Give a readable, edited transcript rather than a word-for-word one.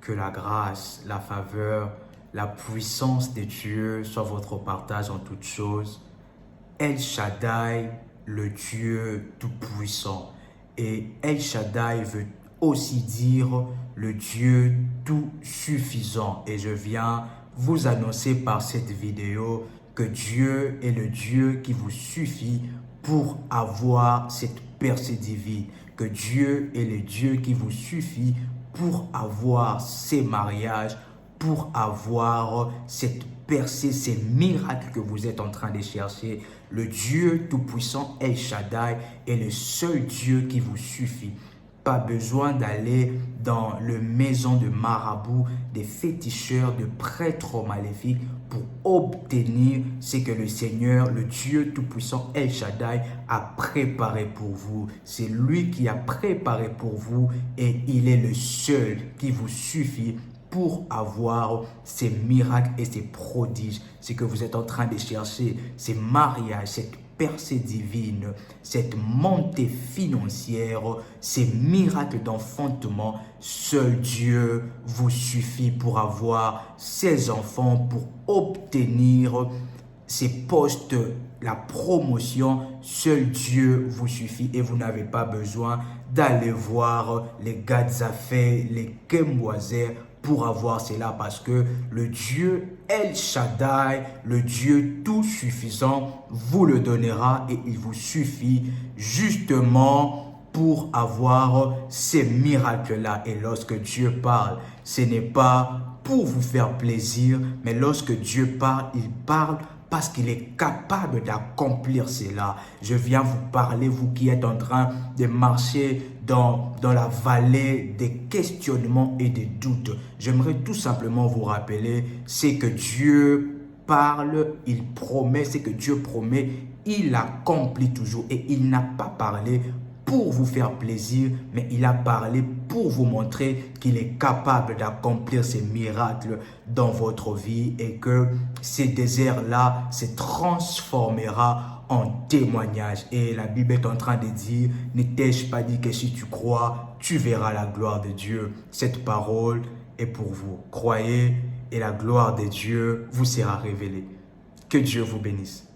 Que la grâce, la faveur, la puissance de Dieu soit votre partage en toutes choses. El Shaddai, le Dieu tout-puissant. Et El Shaddai veut aussi dire le Dieu tout-suffisant. Et je viens vous annoncer par cette vidéo que Dieu est le Dieu qui vous suffit pour avoir cette percée divine. Que Dieu est le Dieu qui vous suffit pour avoir ces mariages, pour avoir cette percée, ces miracles que vous êtes en train de chercher. Le Dieu tout-puissant El Shaddai est le seul Dieu qui vous suffit. Pas besoin d'aller dans le maison de marabouts, des féticheurs, de prêtres maléfiques pour obtenir ce que le Seigneur, le Dieu tout-puissant El Shaddai a préparé pour vous. C'est lui qui a préparé pour vous et il est le seul qui vous suffit pour avoir ces miracles et ces prodiges, ce que vous êtes en train de chercher, ces mariages, cette percée divine, cette montée financière, ces miracles d'enfantement. Seul Dieu vous suffit pour avoir ces enfants, pour obtenir ces postes, la promotion. Seul Dieu vous suffit et vous n'avez pas besoin d'aller voir les Gadzafé, les Kemboisers pour avoir cela, parce que le Dieu El Shaddai, le Dieu tout suffisant, vous le donnera et il vous suffit justement pour avoir ces miracles-là. Et lorsque Dieu parle, ce n'est pas pour vous faire plaisir, mais lorsque Dieu parle, il parle parce qu'il est capable d'accomplir cela. Je viens vous parler, vous qui êtes en train de marcher dans la vallée des questionnements et des doutes. J'aimerais tout simplement vous rappeler, c'est que Dieu parle, il promet, c'est que Dieu promet, il accomplit toujours. Et il n'a pas parlé pour vous faire plaisir, mais il a parlé pour vous montrer qu'il est capable d'accomplir ces miracles dans votre vie et que ces déserts-là se transformera en témoignage. Et la Bible est en train de dire, ne t'ai-je pas dit que si tu crois, tu verras la gloire de Dieu. Cette parole est pour vous. Croyez et la gloire de Dieu vous sera révélée. Que Dieu vous bénisse.